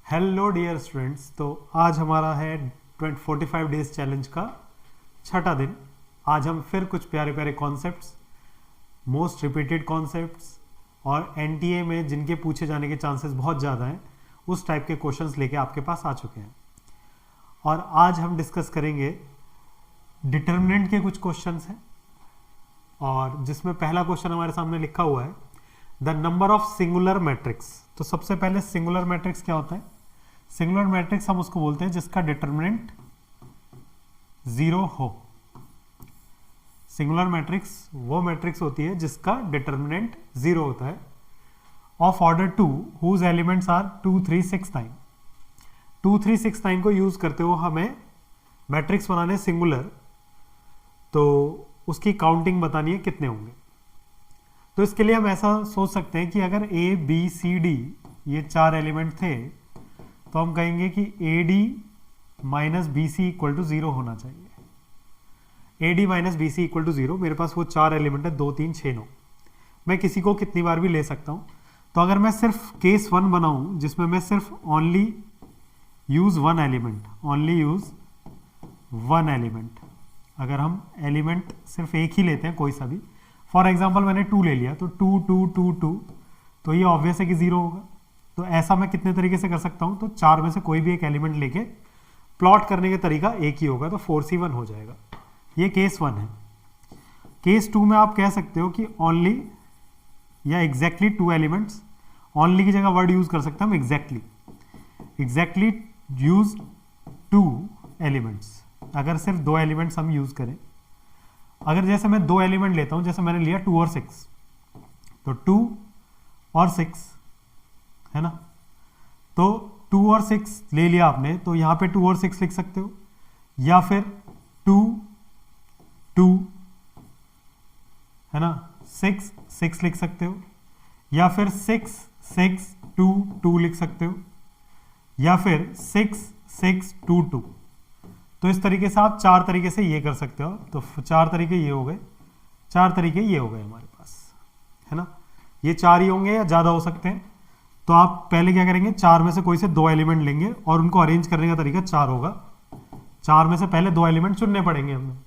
Hello dear students. तो आज हमारा है 45 डेज चैलेंज का छठा दिन। आज हम फिर कुछ प्यारे प्यारे कॉन्सेप्ट्स, मोस्ट रिपीटेड कॉन्सेप्ट्स और एनटीए में जिनके पूछे जाने के चांसेस बहुत ज़्यादा हैं उस टाइप के क्वेश्चंस लेके आपके पास आ चुके हैं। और आज हम डिस्कस करेंगे डिटर्मिनेंट के कुछ क्वेश्चंस हैं, और जिसमें पहला क्वेश्चन हमारे सामने लिखा हुआ है the number of singular matrix. तो सबसे पहले सिंगुलर मैट्रिक्स क्या होता है? सिंगुलर मैट्रिक्स हम उसको बोलते हैं जिसका डिटर्मिनेंट जीरो हो। सिंगुलर मैट्रिक्स वो मैट्रिक्स होती है जिसका डिटर्मिनेंट जीरो होता है, of order 2 whose elements are 2 3 6 9। 2 3 6 9 को यूज करते हुए हमें मैट्रिक्स बनाने सिंगुलर, तो उसकी काउंटिंग बतानी है कितने होंगे। तो इसके लिए हम ऐसा सोच सकते हैं कि अगर ए बी सी डी ये चार एलिमेंट थे तो हम कहेंगे कि A D minus B C equal to zero होना चाहिए। A D minus B C equal to zero. मेरे पास वो चार एलिमेंट है 2 3 6 9। मैं किसी को कितनी बार भी ले सकता हूं। तो अगर मैं सिर्फ केस 1 बनाऊं जिसमें मैं सिर्फ only use one element, only use one element, अगर हम एलिमेंट सिर्फ एक ही लेते हैं कोई सा भी, फॉर एग्जाम्पल मैंने 2 ले लिया तो 2 2 2 2, तो ये ऑब्वियस है कि जीरो होगा। तो ऐसा मैं कितने तरीके से कर सकता हूं? तो चार में से कोई भी एक एलिमेंट लेके प्लॉट करने का तरीका एक ही होगा, तो 4C1 हो जाएगा। ये केस 1 है। केस 2 में आप कह सकते हो कि ओनली या एग्जैक्टली 2 एलिमेंट्स। ओनली की जगह वर्ड यूज कर सकते हैं हम एग्जैक्टली। Exactly use 2 elements. अगर सिर्फ 2 एलिमेंट्स हम यूज करें, अगर जैसे मैं 2 एलिमेंट लेता हूं, जैसे मैंने लिया 2 और 6, तो 2 और 6 है ना। तो 2 और 6 ले लिया आपने, तो यहां पे 2 और 6 लिख सकते हो, या फिर 2 2 है ना, 6 6 लिख सकते हो, या फिर 6 6 2 2 लिख सकते हो, या फिर 6 6 2 2। तो इस तरीके से आप चार तरीके से ये कर सकते हो। तो चार तरीके ये हो गए, चार तरीके ये हो गए हमारे पास, है ना। ये चार ही होंगे या ज़्यादा हो सकते हैं। तो आप पहले क्या करेंगे, चार में से कोई से 2 एलिमेंट लेंगे और उनको अरेंज करने का तरीका 4 होगा। चार में से पहले 2 एलिमेंट चुनने पड़ेंगे हमें,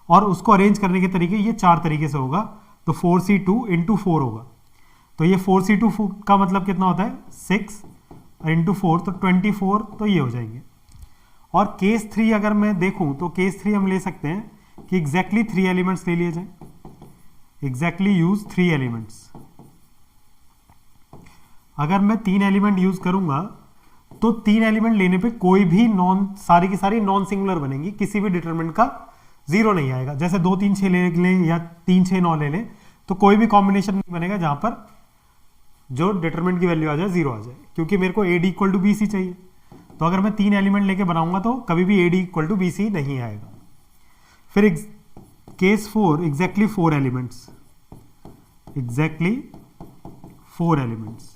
और उसको अरेंज करने के तरीके ये 4 तरीके से होगा। तो 4C2 इंटू 4 होगा। तो ये 4C2 का मतलब कितना होता है? 6 इंटू 4, तो 24। तो ये हो जाएंगे। और केस 3 अगर मैं देखूं तो केस 3 हम ले सकते हैं कि एग्जैक्टली 3 एलिमेंट्स ले लिए जाए। Exactly use 3 elements. अगर मैं 3 एलिमेंट यूज करूंगा तो 3 एलिमेंट लेने पे कोई भी सारी की सारी नॉन सिंगुलर बनेंगी, किसी भी डिटरमिनेंट का जीरो नहीं आएगा। जैसे 2 3 6 ले लें या 3 6 9 ले लें, तो कोई भी कॉम्बिनेशन नहीं बनेगा जहां पर जो डिटरमिनेंट की वैल्यू आ जाए जीरो आ जाए, क्योंकि मेरे को A D equal to B C चाहिए। तो अगर मैं 3 एलिमेंट लेके बनाऊंगा तो कभी भी A D equal to B C नहीं आएगा। फिर case 4 exactly 4 elements. Exactly 4 elements.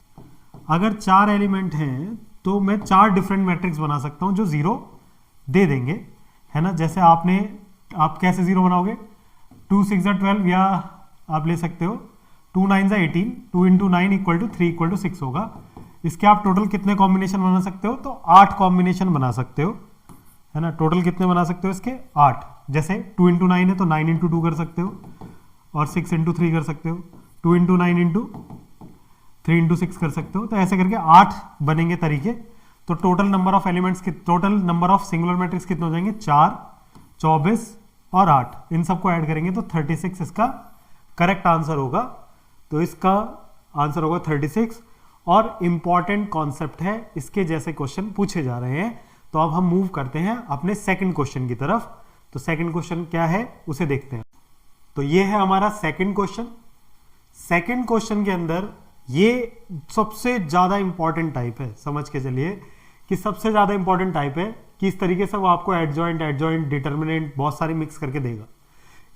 अगर 4 एलिमेंट हैं तो मैं 4 डिफरेंट मैट्रिक्स बना सकता हूं जो जीरो दे देंगे, है ना। जैसे आप कैसे जीरो बनाओगे? 2 6 12, या आप ले सकते हो 2 9 18, 2 into 9 equal to 3 equal to 6 होगा। इसके आप टोटल कितने कॉम्बिनेशन बना सकते हो? तो 8 कॉम्बिनेशन बना सकते हो, है ना। टोटल कितने बना सकते हो इसके? 8। जैसे 2 इंटू 9 है तो 9 इंटू 2 कर सकते हो, और 6 इंटू 3 कर सकते हो, 2 इंटू 9 इंटू 3 इंटू 6 कर सकते हो। तो ऐसे करके 8 बनेंगे तरीके। तो टोटल नंबर ऑफ एलिमेंट्स की, total number of singular matrix कितने हो जाएंगे? 4 24 और 8। इन सबको ऐड करेंगे तो 36 इसका करेक्ट आंसर होगा। तो इसका आंसर होगा 36। और इंपॉर्टेंट कॉन्सेप्ट है, इसके जैसे क्वेश्चन पूछे जा रहे हैं। तो अब हम मूव करते हैं अपने सेकंड क्वेश्चन की तरफ। तो सेकंड क्वेश्चन क्या है उसे देखते हैं। तो ये है हमारा सेकंड क्वेश्चन। सेकंड क्वेश्चन के अंदर ये सबसे ज्यादा इंपॉर्टेंट टाइप है, समझ के चलिए कि सबसे ज्यादा इंपॉर्टेंट टाइप है कि इस तरीके से वो आपको एडजॉइंट डिटर्मिनेंट बहुत सारी मिक्स करके देगा।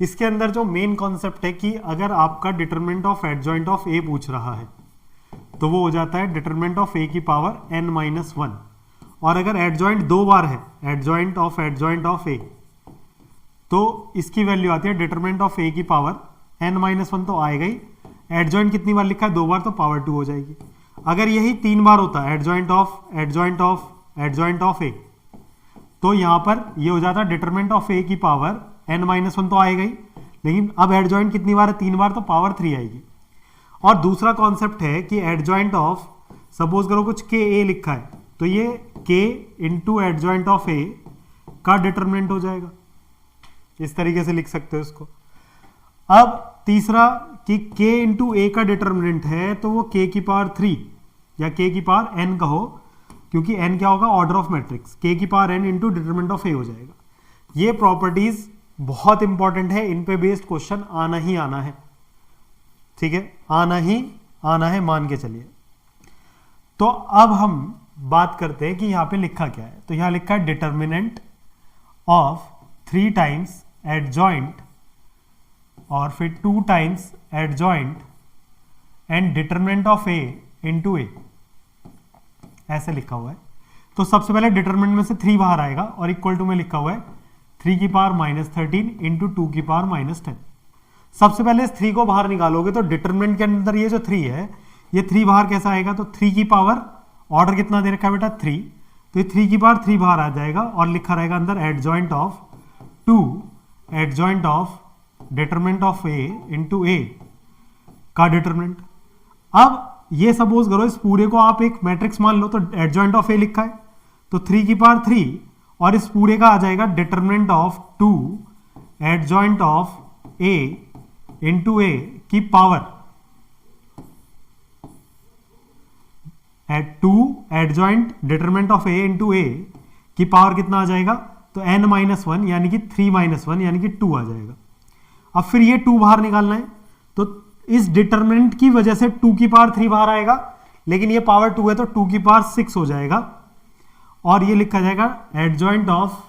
इसके अंदर जो मेन कॉन्सेप्ट है कि अगर आपका डिटर्मिनेंट ऑफ एडजॉइंट ऑफ ए पूछ रहा है तो वो हो जाता है डिटरमिनेंट ऑफ ए की पावर n-1। और अगर एडजॉइंट 2 बार है, एडजॉइंट ऑफ ए, तो इसकी वैल्यू आती है डिटरमिनेंट ऑफ ए की पावर n-1, तो आएगा ही। एडजॉइंट कितनी बार लिखा है? 2 बार, तो पावर 2 हो जाएगी। अगर यही 3 बार होता adjoint of adjoint of adjoint of A, तो यहां पर ये हो जाता डिटरमिनेंट ऑफ ए की पावर n-1 तो आएगा ही, लेकिन अब एडजॉइंट कितनी बार है? 3 बार, तो पावर 3 आएगी। और दूसरा कॉन्सेप्ट है कि एडजॉइंट ऑफ, सपोज करो कुछ के ए लिखा है, तो ये के इंटू एडजॉइंट ऑफ ए का डिटरमिनेंट हो जाएगा, इस तरीके से लिख सकते हो इसको। अब तीसरा कि k इंटू ए का डिटरमिनेंट है, तो वो k की पावर 3 या k की पावर n कहो, क्योंकि n क्या होगा? ऑर्डर ऑफ मैट्रिक्स, k की power n into determinant of A हो जाएगा। ये प्रॉपर्टीज बहुत इंपॉर्टेंट है, इन पे बेस्ड क्वेश्चन आना ही आना है, ठीक है, आना ही आना है, मान के चलिए। तो अब हम बात करते हैं कि यहां पे लिखा क्या है। तो यहां लिखा है डिटरमिनेंट ऑफ 3 टाइम्स एडजॉइंट और फिर 2 times adjoint and determinant of A into A, ऐसे लिखा हुआ है। तो सबसे पहले डिटरमिनेंट में से 3 बाहर आएगा और इक्वल टू में लिखा हुआ है 3 की पावर -13 इंटू 2 की पावर -10। सबसे पहले इस 3 को बाहर निकालोगे तो डिटरमिनेंट के अंदर ये जो 3 है, ये 3 बाहर कैसा आएगा? तो 3 की पावर, ऑर्डर कितना दे रखा है बेटा? 3, तो ये 3 की पावर 3 बाहर आ जाएगा और लिखा रहेगा अंदर adjoint of 2 adjoint of determinant of A into A का डिटरमिनेंट। अब ये सपोज करो इस पूरे को आप एक मैट्रिक्स मान लो, तो एडजॉइंट ऑफ ए लिखा है, तो 3 की पावर 3 और इस पूरे का आ जाएगा determinant of 2 adjoint of A into A की power 2 adjoint determinant of A into A की पावर कितना आ जाएगा? तो n-1 यानी कि 3-1 यानी कि 2 आ जाएगा। अब फिर ये 2 बाहर निकालना है, तो इस डिटरमिनेंट की वजह से 2 की पावर 3 बाहर आएगा, लेकिन ये पावर 2 है तो 2 की पावर 6 हो जाएगा और ये लिखा जाएगा एडजॉइंट ऑफ,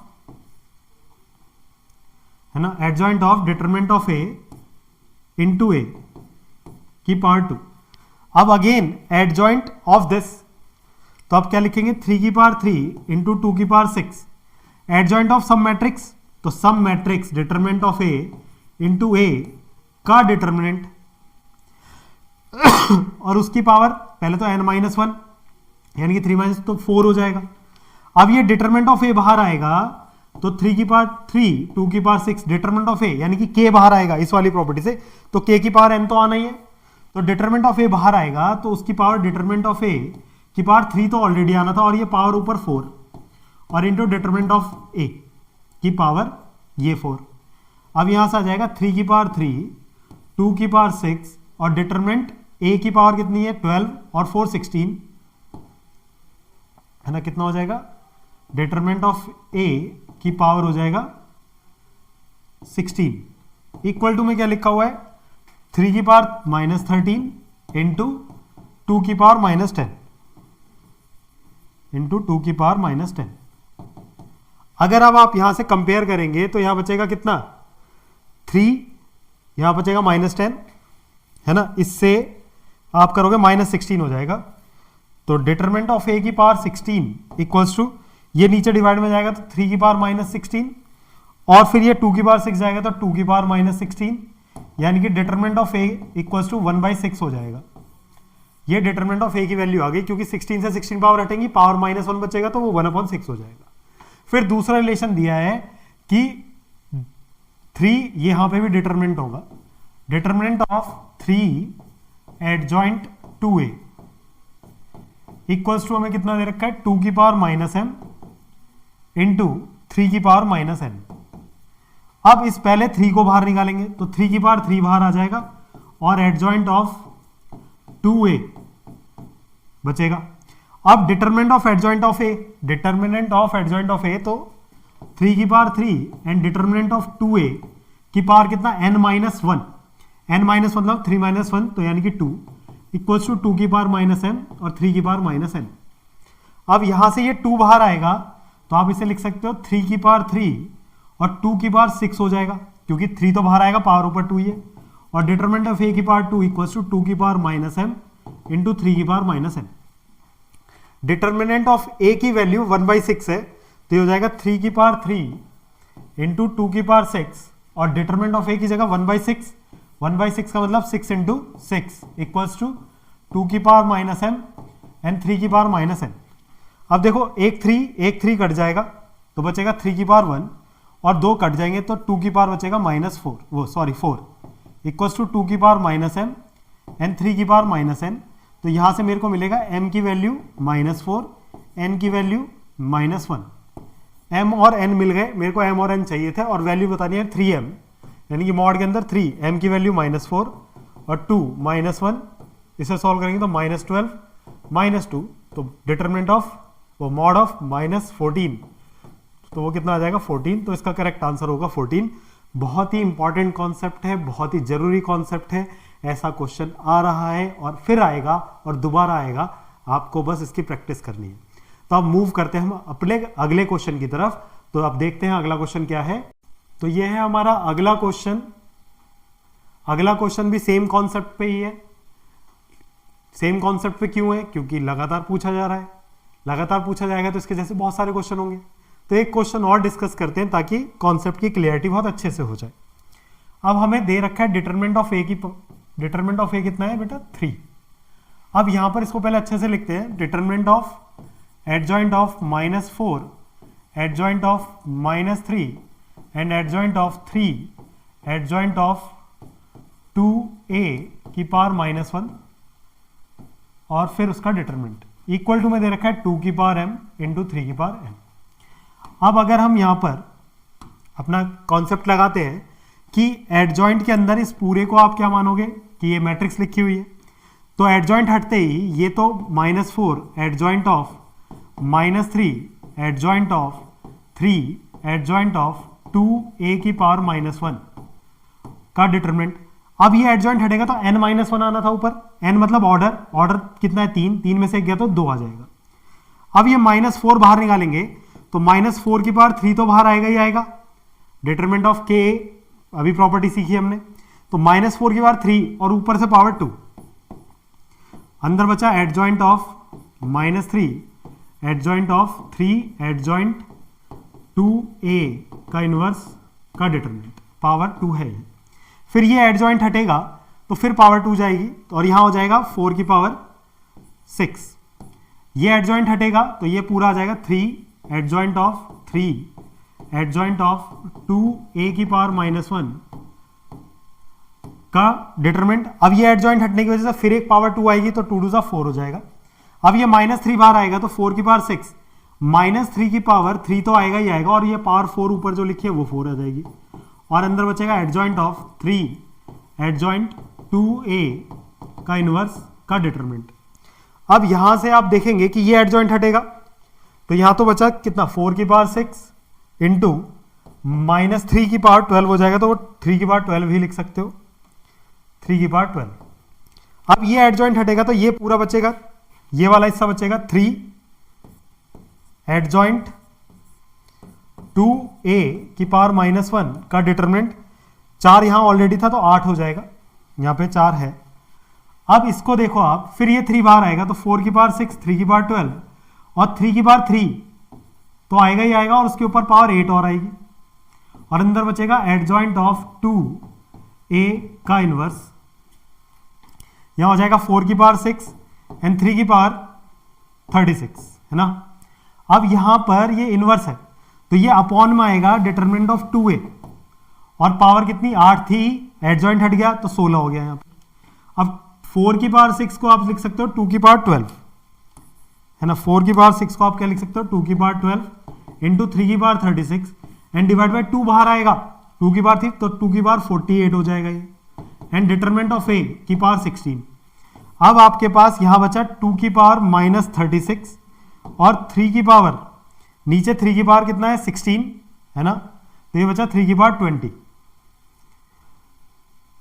है ना, adjoint of determinant of A into A की पावर 2। अब अगेन एडजॉइंट ऑफ दिस, तो अब क्या लिखेंगे? 3 की पावर 3 इंटू 2 की पावर 6। एडजॉइंट ऑफ सब मैट्रिक्स, तो सब matrix determinant of A into A का डिटरमिनेंट और उसकी पावर पहले तो n-1 यानी कि 3 तो 4 हो जाएगा। अब ये डिटरमिनेंट ऑफ ए बाहर आएगा, तो 3 की पावर 3 2 की पावर 6 डिटरमिनेंट ऑफ ए यानी कि k बाहर आएगा इस वाली प्रॉपर्टी से, तो k की पावर n तो आना ही है, तो डिटरमिनेंट ऑफ ए बाहर आएगा तो उसकी पावर डिटरमिनेंट ऑफ ए की पावर 3 तो ऑलरेडी आना था और ये पावर ऊपर 4 और इंटू डिटरमिनेंट ऑफ ए की पावर ये 4। अब यहां से आ जाएगा 3 की पावर 3 2 की पावर 6 और डिटरमिनेंट ए की पावर कितनी है? 12 और 4 16, है ना, कितना हो जाएगा? डिटरमिनेंट ऑफ ए की पावर हो जाएगा 16 इक्वल टू में क्या लिखा हुआ है? 3 की पावर -13 इंटू 2 की पावर -10 इंटू 2 की पावर -10। अगर अब आप यहां से कंपेयर करेंगे तो यहां बचेगा कितना? 3, यहां बचेगा -10, है ना, इससे आप करोगे -16 हो जाएगा। तो डिटरमिनेंट ऑफ ए की पावर 16 इक्वल्स टू, ये नीचे डिवाइड में जाएगा तो 3 की पावर -16 और फिर ये 2 की पावर 6 जाएगा तो 2 की पावर -16 यानी कि determinant of A equals to 1/6 हो जाएगा। ये डिटरमिनेंट ऑफ ए की वैल्यू आ गई, क्योंकि 16 से 16 पावर हटेंगी, पावर -1 बचेगा तो वो 1/6 हो जाएगा। फिर दूसरा रिलेशन दिया है कि 3 यहां पे भी डिटरमिनेंट होगा, determinant of 3 adjoint 2a equals to हमें कितना दे रखा है? 2 की पावर -m इंटू 3 की पावर -n। अब इस पहले 3 को बाहर निकालेंगे तो 3 की पावर 3 बाहर आ जाएगा और एडजॉइंट ऑफ 2a बचेगा। अब determinant of adjoint of A, determinant of adjoint of A, तो 3 की power 3 and determinant of 2a की पावर कितना? n-1, n- मतलब 3-1 तो यानी कि 2 इक्वल्स टू 2 की पावर -m और 3 की पावर -n। अब यहां से ये 2 बाहर आएगा तो आप इसे लिख सकते हो 3 की पावर 3 और 2 की पावर 6 हो जाएगा, क्योंकि 3 तो बाहर आएगा, पावर ऊपर 2 ही है, और डिटरमिनेंट ऑफ ए की पावर 2 इक्वल्स टू 2 की पावर -m इंटू 3 की पावर -n। डिटरमिनेंट ऑफ ए की वैल्यू 1/6 है तो ये हो जाएगा 3 की पावर 3 इंटू 2 की पावर 6 और डिटरमिनेंट ऑफ ए की जगह 1/6 का मतलब 6 इंटू 6 इक्वल्स टू 2 की पावर -m एंड 3 की पावर माइनस एन। अब देखो एक 3 कट जाएगा तो बचेगा 3 की पावर 1 और 2 कट जाएंगे तो 2 की पावर बचेगा -4 इक्वल्स टू 2 की पावर माइनस एम एंड 3 की पावर माइनस एन। तो यहाँ से मेरे को मिलेगा m की वैल्यू -4, n की वैल्यू -1। m और n मिल गए, मेरे को m और n चाहिए थे और वैल्यू बतानी है 3m, यानी कि मॉड के अंदर 3, m की वैल्यू -4 और 2 -1। इसे सॉल्व करेंगे तो -12 -2, तो डिटरमिनेंट ऑफ वो मॉड ऑफ -14, तो वो कितना आ जाएगा 14। तो इसका करेक्ट आंसर होगा 14। बहुत ही इंपॉर्टेंट कॉन्सेप्ट है, बहुत ही जरूरी कॉन्सेप्ट है। ऐसा क्वेश्चन आ रहा है और फिर आएगा और दोबारा आएगा, आपको बस इसकी प्रैक्टिस करनी है। तो अब मूव करते हैं हम अपने अगले क्वेश्चन की तरफ। तो अब देखते हैं अगला क्वेश्चन क्या है। तो ये है हमारा अगला क्वेश्चन। अगला क्वेश्चन भी सेम कॉन्सेप्ट पे ही है। सेम कॉन्सेप्ट पे क्यों है? क्योंकि लगातार पूछा जा रहा है। लगातार पूछा जाएगा तो इसके जैसे बहुत सारे क्वेश्चन होंगे। तो एक क्वेश्चन और डिस्कस करते हैं ताकि कॉन्सेप्ट की क्लियरिटी बहुत अच्छे से हो जाए। अब हमें दे रखा है डिटरमिनेंट ऑफ ए कितना है बेटा 3। अब यहां पर इसको पहले अच्छे से लिखते हैं। Determinant of adjoint of -4, adjoint of -3 and adjoint of 3, adjoint of 2a की पावर -1 और फिर उसका डिटरमिनेंट इक्वल टू में दे रखा है 2 की पावर m इंटू 3 की पावर m। अब अगर हम यहां पर अपना कॉन्सेप्ट लगाते हैं कि एडजॉइंट के अंदर इस पूरे को आप क्या मानोगे कि ये मैट्रिक्स लिखी हुई है, तो एडजॉइंट हटते ही ये तो -4 adjoint of -3 adjoint of 3 adjoint of 2a की पावर -1 का डिटरमिनेंट। अब ये एडजॉइंट हटेगा तो n-1 आना था ऊपर। n मतलब ऑर्डर कितना है 3 में से एक गया तो 2 आ जाएगा। अब ये -4 बाहर निकालेंगे तो -4 की पावर 3 तो बाहर आएगा ही आएगा। डिटरमिनेंट ऑफ k अभी प्रॉपर्टी सीखी हमने, तो -4 की पावर 3 और ऊपर से पावर 2। अंदर बचा adjoint of -3 adjoint of 3 adjoint 2a का इनवर्स का डिटरमिनेंट पावर 2 है। फिर ये एडजॉइंट हटेगा तो फिर पावर 2 जाएगी और यहां हो जाएगा 4 की पावर 6। ये एडजॉइंट हटेगा तो ये पूरा आ जाएगा 3 adjoint of 3 adjoint of 2a की पावर -1 का डिटरमिनेंट। अब ये एडजॉइंट हटने की वजह से फिर एक पावर 2 आएगी तो 2 2 4 हो जाएगा। अब ये -3 बाहर आएगा तो 4 की पावर 6 -3 की पावर 3 तो आएगा ही आएगा और ये पावर 4 ऊपर जो लिखी है वो 4 आ जाएगी और अंदर बचेगा एडजॉइंट ऑफ 3 एडजॉइंट 2a का इनवर्स का डिटरमिनेंट। अब यहां से आप देखेंगे कि ये एडजॉइंट हटेगा तो यहां तो बचा कितना 4 की पावर 6 इंटू -3 की पावर 12 हो जाएगा, तो वो 3 की पावर 12 ही लिख सकते हो, 3 की पावर 12। अब ये एडजॉइंट हटेगा तो ये पूरा बचेगा, ये वाला हिस्सा बचेगा 3 एडजॉइंट 2a की पावर -1 का डिटरमिनेंट। 4 यहां ऑलरेडी था तो 8 हो जाएगा, यहां पे 4 है। अब इसको देखो आप, फिर ये 3 बाहर आएगा तो 4 की पावर 6 3 की पावर 12 और 3 की पावर 3 तो आएगा ही आएगा और उसके ऊपर पावर 8 और आएगी और अंदर बचेगा एडजॉइंट ऑफ 2a का इनवर्स। यहां हो जाएगा 4 की पावर 6 एंड 3 की पावर 36 है ना। अब यहां पर ये इनवर्स है तो ये अपॉन में आएगा डिटरमिनेंट ऑफ 2a और पावर कितनी 8 थी, एडजॉइंट हट गया तो 16 हो गया यहां पर। अब 4 की पावर 6 को आप लिख सकते हो 2 की पावर 12 है ना। 4 की पावर 6 को आप क्या लिख सकते हो 2 की पावर 12 इंटू 3 की पावर 36 एंड डिवाइड बाई 2 बाहर आएगा, 2 की पावर थी तो 2 की पावर 48 हो जाएगा ये एंड डिटरमिनेंट ऑफ a की पावर 16। अब आपके पास यहां बचा 2 की पावर -36 और 3 की पावर, नीचे 3 की पावर कितना है 16 है ना, तो ये बचा 3 की पावर 20।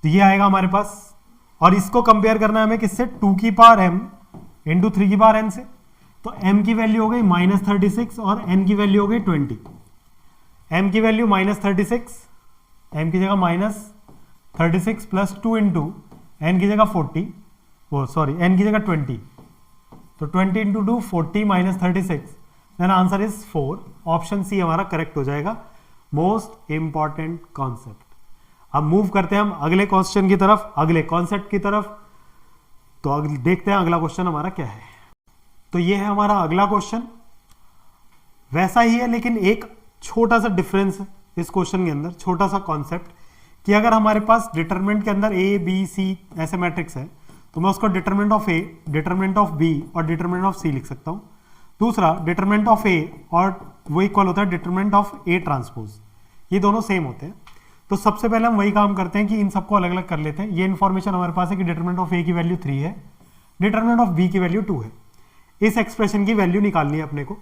तो ये आएगा हमारे पास और इसको कंपेयर करना है हमें किससे 2 की पावर m इंटू 3 की पावर n से। तो m की वैल्यू हो गई -36 और n की वैल्यू हो गई 20। m की वैल्यू -36, m की जगह -36 प्लस 2 इंटू n की जगह 40, वो सॉरी n की जगह 20, तो 20 into 2 40 -36, then answer is 4। Option C हमारा करेक्ट हो जाएगा। Most important concept. अब मूव करते हैं हम अगले क्वेश्चन की तरफ, अगले कॉन्सेप्ट की तरफ। तो देखते हैं अगला क्वेश्चन हमारा क्या है। तो ये है हमारा अगला क्वेश्चन, वैसा ही है लेकिन एक छोटा सा डिफरेंस है इस क्वेश्चन के अंदर, छोटा सा कॉन्सेप्ट, कि अगर हमारे पास डिटरमिनेंट के अंदर ए बी सी ऐसे मैट्रिक्स है तो मैं उसको determinant of A, determinant of B और डिटरमिनेंट ऑफ सी लिख सकता हूं। दूसरा डिटरमिनेंट ऑफ ए और वो इक्वल होता है डिटरमिनेंट ऑफ ए ट्रांसपोज, ये दोनों सेम होते हैं। तो सबसे पहले हम वही काम करते हैं कि इन सबको अलग अलग कर लेते हैं। ये इन्फॉर्मेशन हमारे पास है कि डिटरमिनेंट ऑफ ए की वैल्यू 3 है, डिटरमिनेंट ऑफ बी की वैल्यू 2 है। इस एक्सप्रेशन की वैल्यू निकालनी है अपने को,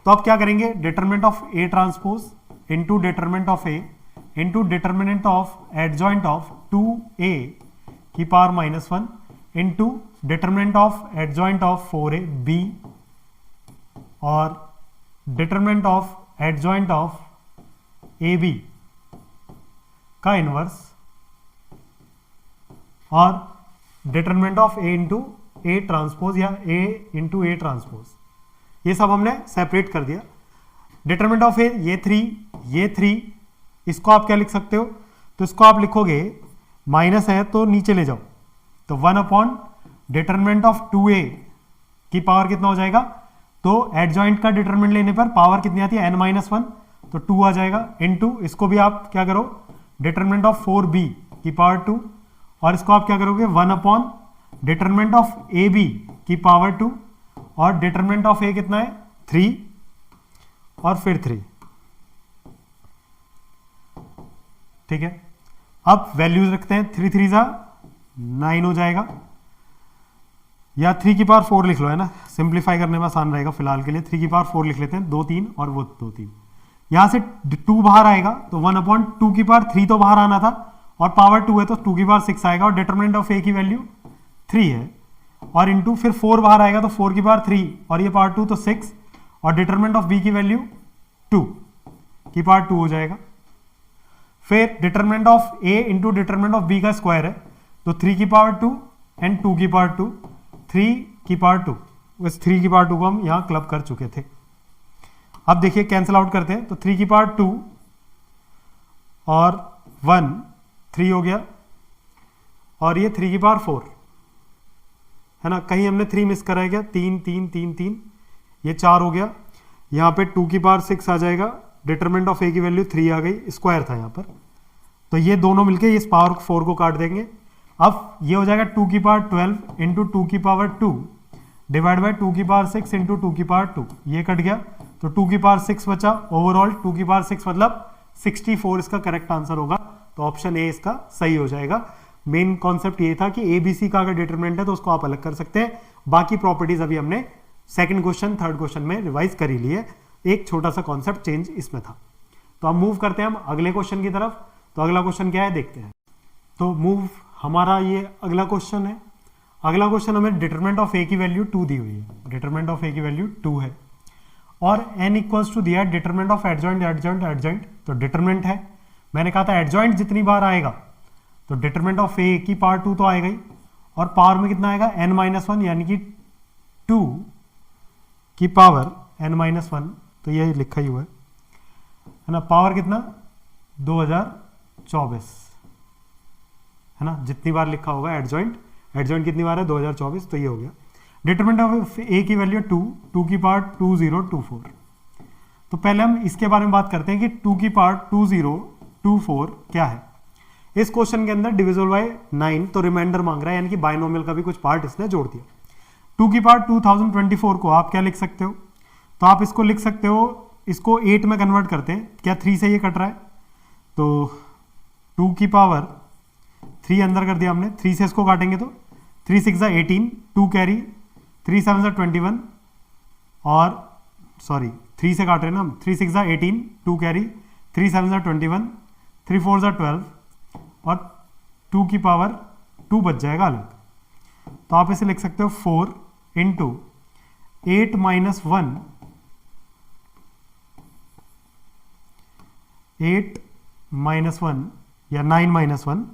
तो आप क्या करेंगे, determinant of A transpose into determinant of A into determinant of adjoint of 2a की power -1 into determinant of adjoint of 4a b और determinant of adjoint of ab का इनवर्स और determinant of a into A transpose या a into A transpose, ये सब हमने separate कर दिया। डिटरमिनेंट ऑफ ए ये 3, इसको आप क्या लिख सकते हो, तो इसको आप लिखोगे माइनस है तो नीचे ले जाओ, तो 1 अपॉन डिटरमिनेंट ऑफ 2a की पावर कितना हो जाएगा, तो एडजॉइंट का डिटरमिनेंट लेने पर पावर कितनी आती है n-1, तो 2 आ जाएगा, इनटू इसको भी आप क्या करो डिटरमिनेंट ऑफ 4b की पावर 2 और इसको आप क्या करोगे 1 अपॉन डिटरमिनेंट ऑफ ab की पावर 2 और डिटरमिनेंट ऑफ a कितना है 3 और फिर 3, ठीक है। अब वैल्यूज रखते हैं, 3 3 जा 9 हो जाएगा, या 3 की पावर 4 लिख लो, है ना, सिंप्लीफाई करने में आसान रहेगा फिलहाल के लिए। 3 की पावर 4 लिख लेते हैं, 2 3 और वो 2 3, यहां से 2 बाहर आएगा तो 1 अपॉन 2 की पावर 3 तो बाहर आना था और पावर 2 है तो 2 की पावर 6 आएगा और डिटरमिनेंट ऑफ ए की वैल्यू 3 है और इंटू फिर 4 बाहर आएगा तो 4 की पावर 3 और ये पावर 2 तो 6 और डिटरमिनेंट ऑफ बी की वैल्यू 2 की पावर 2 हो जाएगा। फिर determinant of A into determinant of B का स्क्वायर है तो 3 की पावर 2 एंड 2 की पावर 2, 3 की पावर 2, उस 3 की पावर 2 को हम यहां क्लब कर चुके थे। अब देखिए कैंसिल आउट करते हैं तो 3 की पावर 2 और 1 3 हो गया और ये 3 की पावर 4 है ना, कहीं हमने 3 मिस करा है क्या, 3 3 3 3, ये 4 हो गया, यहाँ पे 2 की पावर 6 आ जाएगा, डिटरमिनेंट ऑफ ए की वैल्यू 3 आ गई, स्क्वायर था यहाँ पर, तो ये दोनों मिलके इस पावर 4 को काट देंगे। अब ये हो जाएगा 2 की पावर 12 इंटू 2 की पावर 2 डिवाइड बाई 2 की पावर 6 इंटू 2 की पावर 2, ये कट गया तो 2 की पावर 6 बचा, ओवरऑल 2 की पावर 6 मतलब 64 इसका करेक्ट आंसर होगा, तो ऑप्शन ए इसका सही हो जाएगा। मेन कॉन्सेप्ट ये था कि एबीसी का अगर डिटरमिनेंट है तो उसको आप अलग कर सकते हैं, बाकी प्रॉपर्टीज अभी हमने सेकंड क्वेश्चन थर्ड क्वेश्चन में रिवाइज कर ही लिए, एक छोटा सा कॉन्सेप्ट चेंज इसमें था। तो अब मूव करते हैं हम अगले क्वेश्चन की तरफ। तो अगला क्वेश्चन क्या है देखते हैं। तो मूव हमारा ये अगला क्वेश्चन है। अगला क्वेश्चन हमें डिटरमिनेंट ऑफ ए की वैल्यू 2 दी हुई है, डिटरमिनेंट ऑफ ए की वैल्यू 2 है और n इक्वल्स टू दिया determinant of adjoint adjoint adjoint, तो डिटरमिनेंट है, मैंने कहा था एडजॉइंट जितनी बार आएगा तो डिटरमिनेंट ऑफ ए की पावर 2 तो आएगा ही और पावर में कितना आएगा n-1 यानी कि 2 की पावर n-1, तो ये लिखा ही हुआ है ना, पावर कितना 2024 है ना, जितनी बार लिखा होगा एडजॉइंट, एडजॉइंट कितनी बार है 2024, तो ये हो गया। डिटरमिनेंट ऑफ ए की वैल्यू 2 की पावर 2024, तो पहले हम इसके बारे में बात करते हैं कि 2 की पावर 2024 क्या है। इस क्वेश्चन के अंदर डिविजिबल बाय 9, तो रिमाइंडर मांग रहा है, यानी कि बाइनोमियल का भी कुछ पार्ट इसने जोड़ दिया। 2 की पावर 2024 को आप क्या लिख सकते हो, तो आप इसको लिख सकते हो, इसको 8 में कन्वर्ट करते हैं, क्या 3 से ये कट रहा है, तो 2 की पावर 3 अंदर कर दिया हमने, 3 से इसको काटेंगे तो 3 6 18, 2 कैरी, 3 7 21 और सॉरी 3 से काट रहे हैं ना हम, 3 6 18, 2 कैरी, 3 7 21, 3 4 12 और 2 की पावर 2 बच जाएगा अलग, तो आप इसे लिख सकते हो 4 इंटू 8 माइनस 1, 8 माइनस 1 या 9 माइनस 1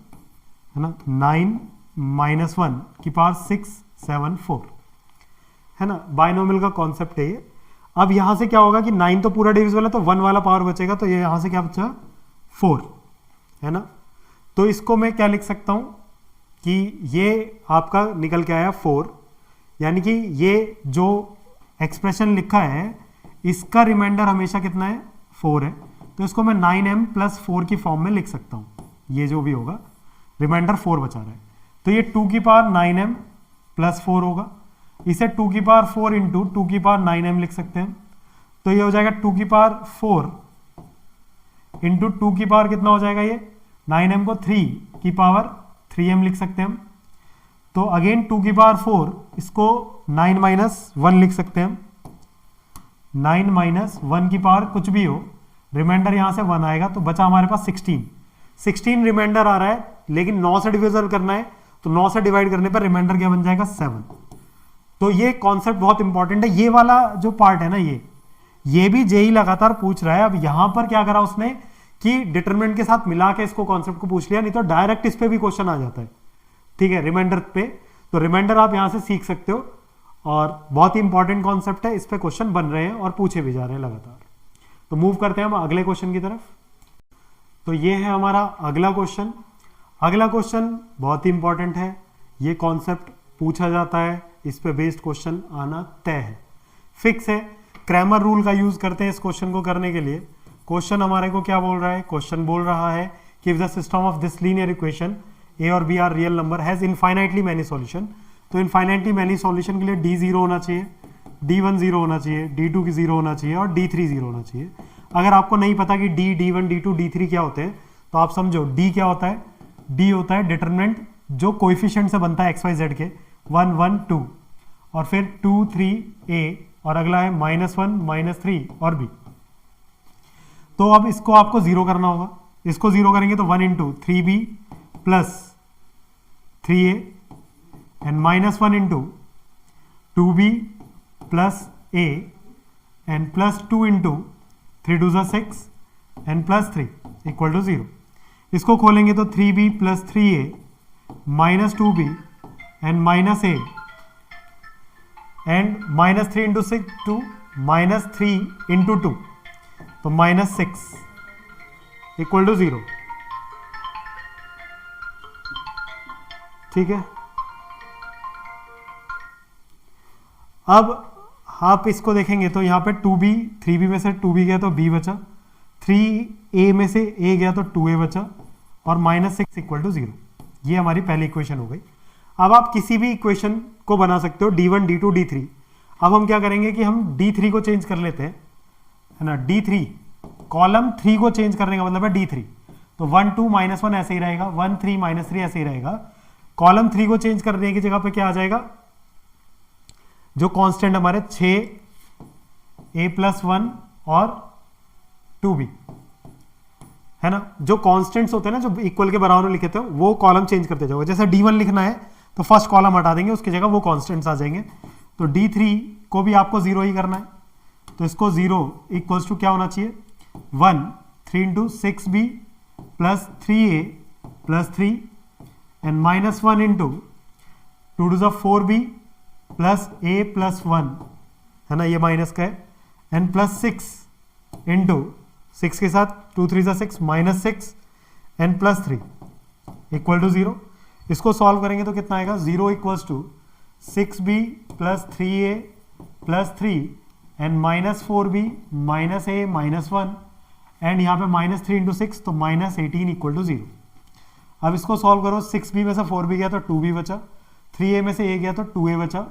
है ना, 9 माइनस 1 की पावर 6 7 4 है ना, बाइनोमियल का कॉन्सेप्ट है ये। अब यहां से क्या होगा कि 9 तो पूरा डिविजिबल है तो 1 वाला पावर बचेगा, तो ये यहां से क्या बचा 4 है ना, तो इसको मैं क्या लिख सकता हूं कि ये आपका निकल के आया 4, यानी कि ये जो एक्सप्रेशन लिखा है, इसका रिमाइंडर हमेशा कितना है, 4 है, तो इसको मैं 9m प्लस 4 की फॉर्म में लिख सकता हूँ। ये जो भी होगा, रिमाइंडर 4 बचा रहा है, तो ये 2 की पावर 9m प्लस 4 होगा। इसे 2 की पावर 4 इंटू 2 की पावर 9m लिख सकते हैं, तो ये हो जाएगा 2 की पावर 4 इंटू 2 की पावर कितना हो जाएगा, ये 9m को 3 की पावर 3m लिख सकते हैं हम। तो अगेन 2 की पावर 4, इसको 9 माइनस 1 लिख सकते हैं हम। 9 माइनस 1 की पावर कुछ भी हो, रिमाइंडर यहां से 1 आएगा, तो बचा हमारे पास 16 रिमाइंडर आ रहा है, लेकिन 9 से डिविजन करना है, तो 9 से डिवाइड करने पर रिमाइंडर क्या बन जाएगा, 7। तो ये कॉन्सेप्ट बहुत इंपॉर्टेंट है। ये वाला जो पार्ट है ना, ये भी जेई लगातार पूछ रहा है। अब यहां पर क्या करा उसने कि डिटरमिनेंट के साथ मिला के इसको कॉन्सेप्ट को पूछ लिया, नहीं तो डायरेक्ट इस पे भी क्वेश्चन आ जाता है, ठीक है, रिमाइंडर पे। तो रिमाइंडर आप यहां से सीख सकते हो, और बहुत ही इंपॉर्टेंट कॉन्सेप्ट है, इस पे क्वेश्चन बन रहे हैं और पूछे भी जा रहे हैं लगातार। तो मूव करते हैं हम अगले क्वेश्चन की तरफ। तो ये है हमारा अगला क्वेश्चन। अगला क्वेश्चन बहुत ही इंपॉर्टेंट है, ये कॉन्सेप्ट पूछा जाता है, इस पे बेस्ड क्वेश्चन आना तय है, फिक्स है। क्रैमर रूल का यूज करते हैं इस क्वेश्चन को करने के लिए। क्वेश्चन हमारे को क्या बोल रहा है, क्वेश्चन बोल रहा है कि if the system of this linear equation A और B are real number has infinitely many solution, तो इनफाइनाइटली मैनी सॉल्यूशन के लिए डी 0 होना चाहिए, D1 0 होना चाहिए, D2 की 0 होना चाहिए और D3 0 होना चाहिए। अगर आपको नहीं पता कि D, D1, D2, D3 क्या होते हैं, तो आप समझो D क्या होता है, D होता है डिटरमिनेंट जो कोएफिशिएंट से बनता है XYZ के, 1 1 2, और फिर 2 3 A, और अगला है -1 -3 और B। तो अब इसको आपको 0 करना होगा, इसको 0 करेंगे तो 1 into 3B plus 3A and -1 into 2B plus A and plus 2 into 3 2 6 and plus 3 equal to 0। इसको खोलेंगे तो 3B plus 3A minus 2B and minus A and -3 into 6 2 -3 into 2, तो -6 इक्वल टू 0, ठीक है। अब आप इसको देखेंगे तो यहाँ पे 2B, 3B में से 2B गया तो B बचा, 3A में से A गया तो 2A बचा, और -6 इक्वल टू 0। ये हमारी पहली इक्वेशन हो गई। अब आप किसी भी इक्वेशन को बना सकते हो, D1, D2, D3। अब हम क्या करेंगे कि हम D3 को चेंज कर लेते हैं, है ना। D3 कॉलम 3 को चेंज करने का मतलब है D3, तो 1 2 -1 ऐसे ही रहेगा, 1 3 -3 ऐसे ही रहेगा। कॉलम 3 को चेंज करने की जगह पे क्या आ जाएगा, जो कांस्टेंट हमारे 6A प्लस 1 और 2B, है ना। जो कांस्टेंट्स होते हैं ना, जो इक्वल के बराबर में लिखे थे, वो कॉलम चेंज करते जाओगे। जैसे D1 लिखना है तो फर्स्ट कॉलम हटा देंगे, उसकी जगह वो कांस्टेंट्स आ जाएंगे। तो D3 को भी आपको 0 ही करना है, तो इसको 0 इक्वल्स टू क्या होना चाहिए, 1 3 into 6B plus 3A plus 3 and -1 into 2 2 4B plus A plus 1, है ना, ये माइनस का है, एंड प्लस 6 इंटू 6 के साथ 2 3 6 -6 एंड प्लस 3 इक्वल टू 0। इसको सॉल्व करेंगे तो कितना आएगा, 0 equals to 6B plus 3A plus 3 and -4B -A -1 and यहाँ पे -3 इंटू 6, तो -18 इक्वल टू 0। अब इसको सॉल्व करो, 6B में से 4B गया तो 2B बचा, 3A में से A गया तो 2A बचा,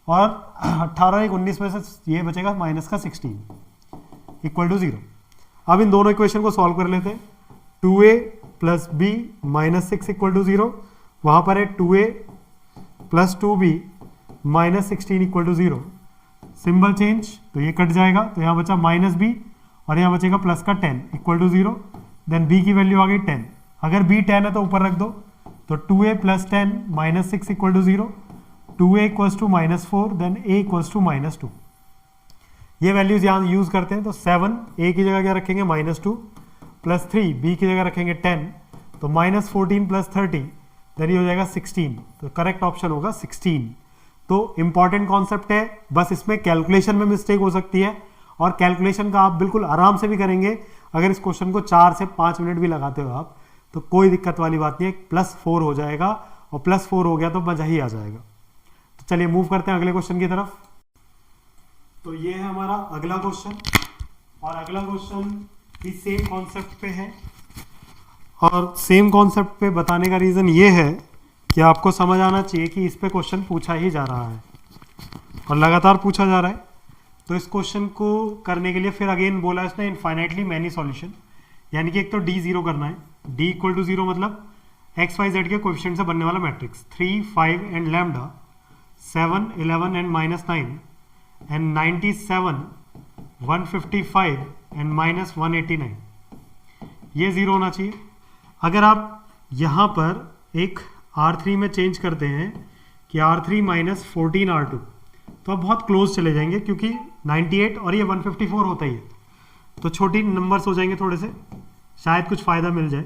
और 18 1 19 में से ये बचेगा -16 इक्वल टू 0। अब इन दोनों इक्वेशन को सॉल्व कर लेते हैं। 2A plus B -6 equal to 0, वहाँ पर है 2A plus 2B -16 equal to 0। Symbol change, तो ये कट जाएगा, तो यहाँ बचा -B और यहाँ बचेगा प्लस का 10 इक्वल टू 0। देन B की वैल्यू आ गई 10, अगर B 10 है तो ऊपर रख दो, तो 2A plus 10 -6 equal to 0, 2A equals to -4, then A equals to -2। ये वैल्यूज यहाँ यूज करते हैं, तो 7 A की जगह क्या रखेंगे, -2 प्लस 3 B की जगह रखेंगे 10, तो -14 प्लस 30, देन ये हो जाएगा 16। तो करेक्ट ऑप्शन होगा 16। तो इंपॉर्टेंट कॉन्सेप्ट है, बस इसमें कैलकुलेशन में मिस्टेक हो सकती है, और कैलकुलेशन का आप बिल्कुल आराम से भी करेंगे। अगर इस क्वेश्चन को 4 से 5 मिनट भी लगाते हो आप, तो कोई दिक्कत वाली बात नहीं है, +4 हो जाएगा, और +4 हो गया तो मजा ही आ जाएगा। तो चलिए मूव करते हैं अगले क्वेश्चन की तरफ। तो ये है हमारा अगला क्वेश्चन, और अगला क्वेश्चन भी सेम कॉन्सेप्ट पे है। और सेम कॉन्सेप्ट पे बताने का रीज़न ये है कि आपको समझ आना चाहिए कि इस पे क्वेश्चन पूछा ही जा रहा है और लगातार पूछा जा रहा है। तो इस क्वेश्चन को करने के लिए फिर अगेन बोला इसने इनफाइनाइटली मैनी सॉल्यूशन, यानी कि एक तो डी जीरो करना है, डी इक्वल टू जीरो मतलब एक्स वाई जेड के कोएफिशिएंट से बनने वाला matrix 3, 5 and lambda 7, 11 and -9 and 97, 155 and -189, ये जीरो होना चाहिए। अगर आप यहाँ पर एक R3 में चेंज करते हैं कि R3 माइनस 14 R2, तो आप बहुत क्लोज चले जाएंगे क्योंकि 98 और ये 154 होता ही है, तो छोटी नंबर्स हो जाएंगे थोड़े से, शायद कुछ फ़ायदा मिल जाए।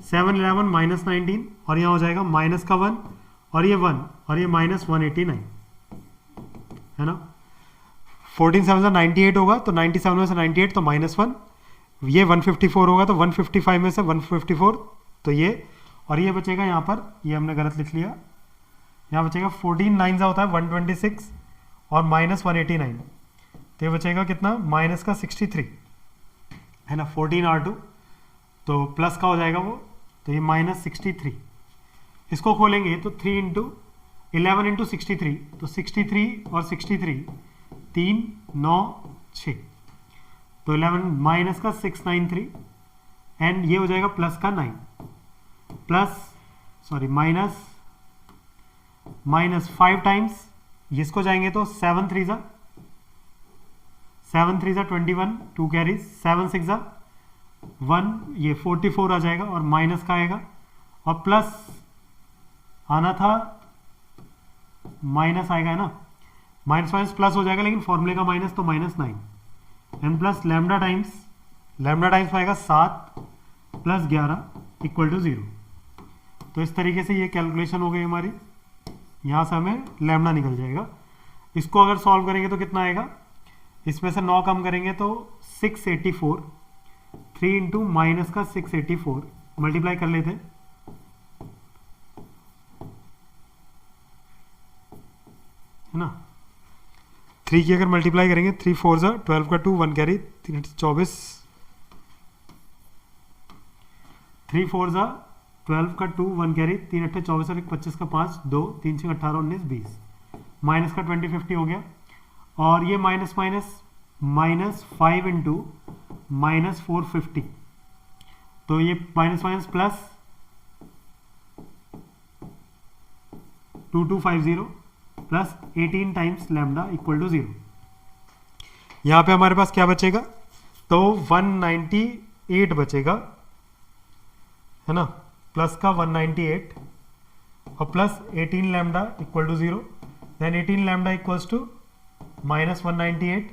7, 11 -19 और यहाँ हो जाएगा माइनस का 1 और ये 1 और ये -189 है ना। 14 7 से 98 होगा तो 97 में से 98 तो -1, ये 154 होगा तो 155 में से 154 तो ये, और ये बचेगा यहाँ पर, ये हमने गलत लिख लिया, यहाँ बचेगा 14 9 सा होता है 126 और -189, तो ये बचेगा कितना माइनस का 63 है ना। 14 R2 तो प्लस का हो जाएगा वो, तो ये -63। इसको खोलेंगे तो 3 इंटू 11 इंटू 63, तो 63 और 63 3 9 6, तो 11 माइनस का 693 एंड ये हो जाएगा प्लस का 9 प्लस सॉरी माइनस 5 टाइम्स, इसको जाएंगे तो 7 3 ज़ा 21, 2 कैरीज, 7 6 ज़ा 1, ये 44 आ जाएगा और माइनस का आएगा और प्लस आना था माइनस आएगा है ना, माइनस प्लस हो जाएगा लेकिन फॉर्मूले का माइनस, तो -9 एंड प्लस लैम्डा टाइम्स आएगा 7 + 11 = 0। तो इस तरीके से ये कैलकुलेशन हो गई हमारी, यहाँ से हमें लैम्डा निकल जाएगा। इसको अगर सॉल्व करेंगे तो कितना आएगा, इसमें से 9 कम करेंगे तो 684, 3 इंटू माइनस का 684 मल्टीप्लाई कर लेते हैं, है ना। 3 की अगर मल्टीप्लाई करेंगे 3 4 ज़ा 12 का 2 1 कैरी 3 24, 3 4 ज़ा 12 का 2 1 कैरी 3 8 24 और 1 25 का 5 2 3 6 18 19 20, माइनस का 20 50 हो गया और ये माइनस 5 इंटू -450, तो ये minus plus 2250 plus 18 times lambda = 0। यहाँ पे हमारे पास क्या बचेगा, तो 198 बचेगा है ना, प्लस का 198 और plus 18 lambda = 0, then 18 lambda equals to -198,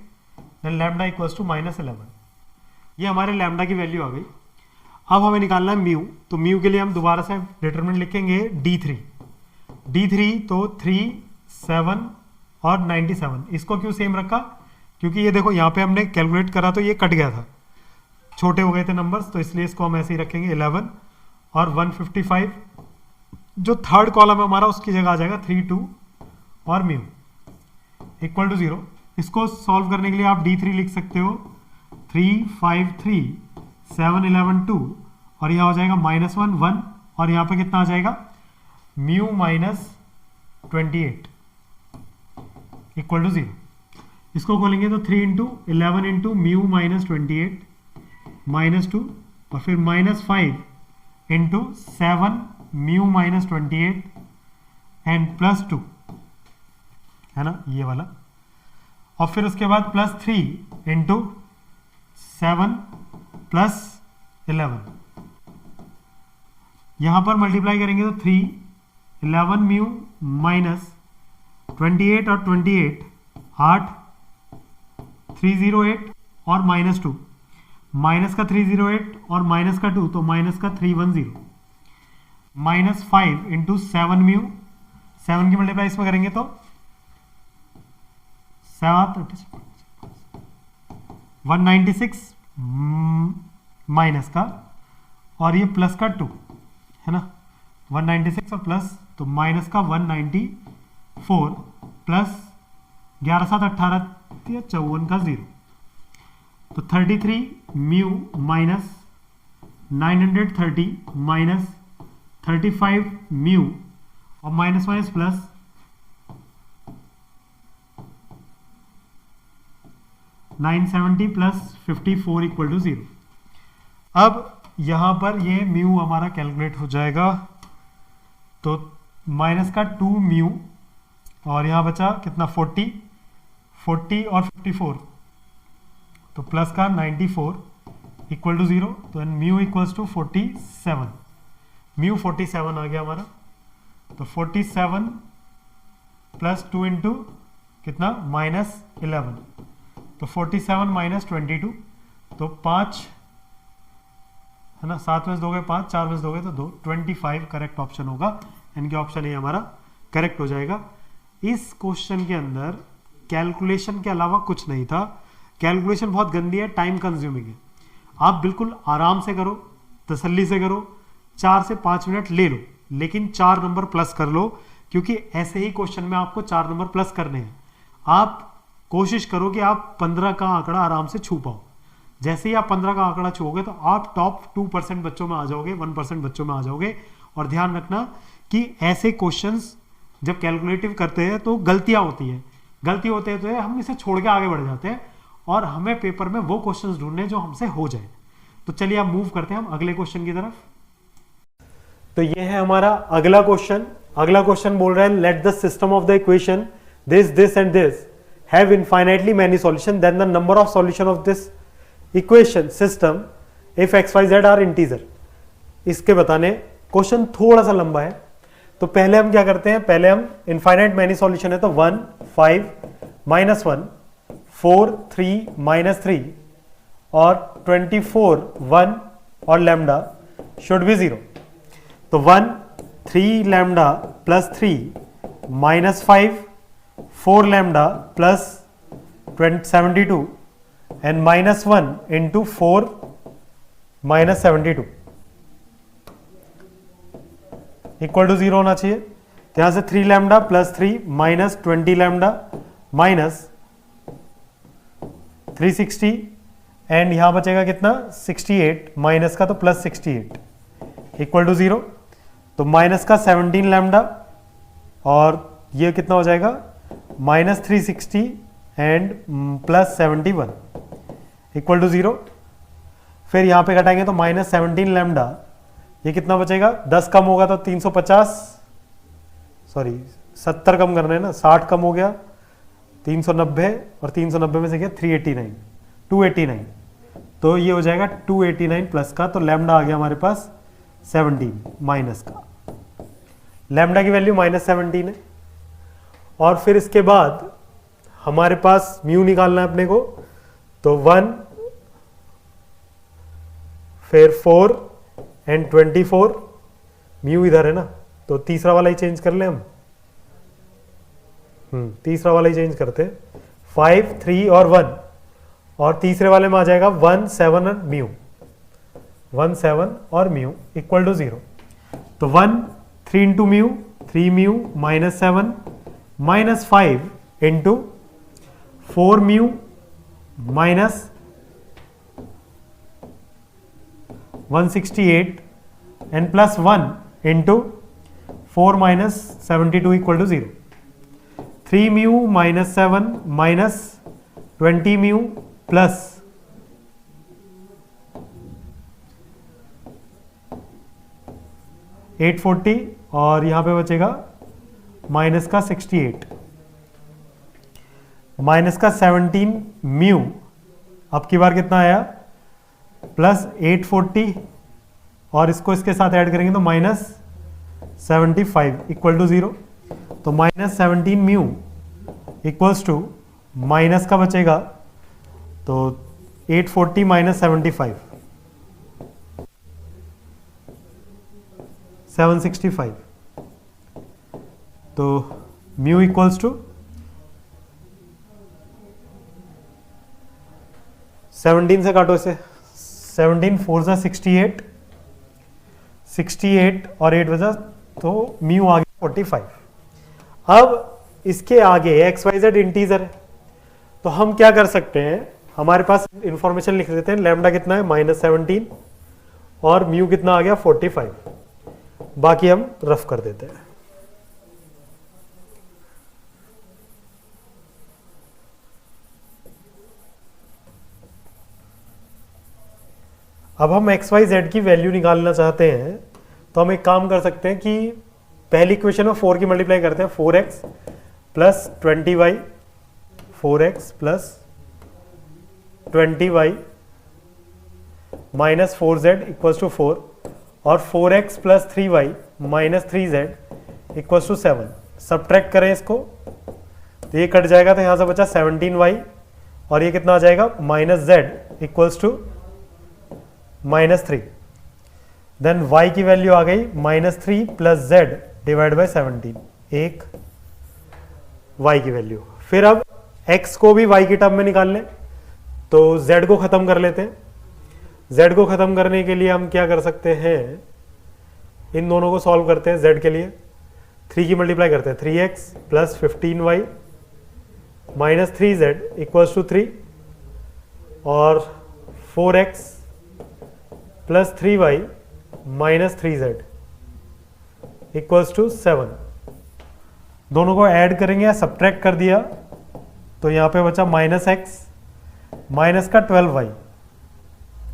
then lambda equals to -11। ये हमारे लैम्डा की वैल्यू आ गई। अब हमें निकालना है म्यू, तो म्यू के लिए हम दोबारा से डिटरमिनेंट लिखेंगे D3 तो 3 7 और 97। इसको क्यों सेम रखा, क्योंकि ये देखो यहाँ पे हमने कैलकुलेट करा तो ये कट गया था, छोटे हो गए थे नंबर्स, तो इसलिए इसको हम ऐसे ही रखेंगे 11 और 155, जो थर्ड कॉलम है हमारा उसकी जगह आ जाएगा 3 2 और म्यू = 0। इसको सॉल्व करने के लिए आप D3 लिख सकते हो 3 5 3 7 11 2 और यहाँ हो जाएगा -1 1 और यहाँ पे कितना आ जाएगा म्यू -28 = 0। इसको खोलेंगे तो 3 इंटू 11 इंटू म्यू -28 -2 और फिर -5 इंटू 7 म्यू -28 एंड +2 है ना, ये वाला, और फिर उसके बाद +3 इंटू 7 + 11, यहाँ पर मल्टीप्लाई करेंगे तो 3 11 म्यू -28 और 28 8 308 और -2, माइनस का 308 और माइनस का 2 तो माइनस का 310, -5 इंटू 7 म्यू, 7 की मल्टीप्लाई इसमें करेंगे तो 196 माइनस का और ये प्लस का 2 है ना, 196 और प्लस तो माइनस का 194 प्लस 11 7 18 या 54 का 0। तो 33 म्यू माइनस 930 माइनस 35 म्यू और minus minus plus 970 plus 54 equal to 0। अब यहां पर ये म्यू हमारा कैलकुलेट हो जाएगा, तो माइनस का 2 म्यू और यहां बचा कितना 40 और 54, तो प्लस का 94 इक्वल टू 0। तो म्यू इक्वल्स टू 47, म्यू 47 आ गया हमारा। तो 47 प्लस 2 इंटू कितना -11, तो 47 माइनस 22, तो 5 है ना, 7 में से दोगे 5, 4 में से दोगे तो 2, 25 करेक्ट ऑप्शन होगा। इनके ऑप्शन ये हमारा करेक्ट हो जाएगा। इस क्वेश्चन के अंदर कैलकुलेशन के अलावा कुछ नहीं था। कैलकुलेशन बहुत गंदी है, टाइम कंज्यूमिंग है। आप बिल्कुल आराम से करो, तसल्ली से करो, 4 से 5 मिनट ले लो, लेकिन 4 नंबर प्लस कर लो, क्योंकि ऐसे ही क्वेश्चन में आपको 4 नंबर प्लस करने हैं। आप कोशिश करो कि आप 15 का आंकड़ा आराम से छू पाओ। जैसे ही आप 15 का आंकड़ा छूओगे तो आप टॉप 2% बच्चों में आ जाओगे, 1% बच्चों में आ जाओगे। और ध्यान रखना कि ऐसे क्वेश्चंस जब कैलकुलेटिव करते हैं तो गलतियां होती है, गलती होते हैं तो हम इसे छोड़ के आगे बढ़ जाते हैं और हमें पेपर में वो क्वेश्चंस ढूंढने जो हमसे हो जाए। तो चलिए आप मूव करते हैं हम अगले क्वेश्चन की तरफ। तो ये है हमारा अगला क्वेश्चन। अगला क्वेश्चन बोल रहा है let the system of the equation this and this have infinitely many solution then the number of solution of this equation system if X Y Z are integer. इसके बताने क्वेश्चन थोड़ा सा लंबा है, तो पहले हम क्या करते हैं, पहले हम इनफाइनाइट मैनी सॉल्यूशन है तो 1 5 -1 4 3 -3 और 24 1 और लैम्डा शुड बी 0। तो 1 3 lambda plus 3 -5 4 lambda plus 72 and -1 into 4 -72 equal to 0 होना चाहिए। तो यहां से 3 lambda plus 3 minus 20 lambda minus 360 and यहां बचेगा कितना 68 माइनस का तो प्लस 68 इक्वल टू 0। तो माइनस का 17 लैम्डा और ये कितना हो जाएगा minus 360 and plus 71 equal to 0। फिर यहां पे घटाएंगे तो माइनस 17 लैम्डा, ये कितना बचेगा 10 कम होगा तो 350, सॉरी 70 कम करना है ना, 60 कम हो गया 390 और 390 में से क्या 389 289, तो ये हो जाएगा 289 प्लस का, तो लैम्डा आ गया हमारे पास 17 माइनस का, लैम्डा की वैल्यू -17 है। और फिर इसके बाद हमारे पास म्यू निकालना है अपने को, तो 1 फिर 4 एंड 24 म्यू इधर है ना, तो तीसरा वाला ही चेंज कर ले हम, तीसरा वाला ही चेंज करते हैं 5 3 और 1 और तीसरे वाले में आ जाएगा 1 7 और म्यू 1 7 और म्यू इक्वल टू 0। तो 1 3 into mu 3 mu -7 -5 into 4 mu minus 168 and plus 1 into 4 -72 equal to 0। 3 mu -7 minus 20 mu plus 840 और यहां पे बचेगा माइनस का 68 माइनस का 17 म्यू, अब की बार कितना आया प्लस 840 और इसको इसके साथ ऐड करेंगे तो -75 इक्वल टू 0। तो -17 म्यू इक्वल्स टू माइनस का बचेगा तो 840 -75 765, तो म्यू इक्वल्स टू 17 से काटो इसे, 17 4 सा 68 और 8 बजा तो म्यू आ गया 45। अब इसके आगे एक्स वाई जेड इंटीजर है, तो हम क्या कर सकते हैं, हमारे पास इंफॉर्मेशन लिख देते हैं, लैम्डा कितना है -17 और म्यू कितना आ गया 45, बाकी हम रफ कर देते हैं। अब हम एक्स वाई जेड की वैल्यू निकालना चाहते हैं, तो हम एक काम कर सकते हैं कि पहली इक्वेशन में 4 की मल्टीप्लाई करते हैं, 4x plus 20y, 4x plus 20y minus 4z equals to 4 और 4x plus 3y minus 3z equals to 7। Subtract करें इसको तो ये कट जाएगा, तो यहाँ से बचा 17y और ये कितना आ जाएगा -z equals to -3। Then y की वैल्यू आ गई -3 प्लस z डिवाइड बाई 17, एक y की वैल्यू। फिर अब x को भी y की टर्म में निकाल लें, तो z को खत्म कर लेते हैं। z को खत्म करने के लिए हम क्या कर सकते हैं, इन दोनों को सॉल्व करते हैं। z के लिए 3 की मल्टीप्लाई करते हैं, 3x plus 15y minus 3z equals to 3 और 4x plus 3y minus 3z equals to 7। दोनों को ऐड करेंगे या सब्ट्रैक्ट कर दिया तो यहाँ पे बचा -x माइनस का 12y,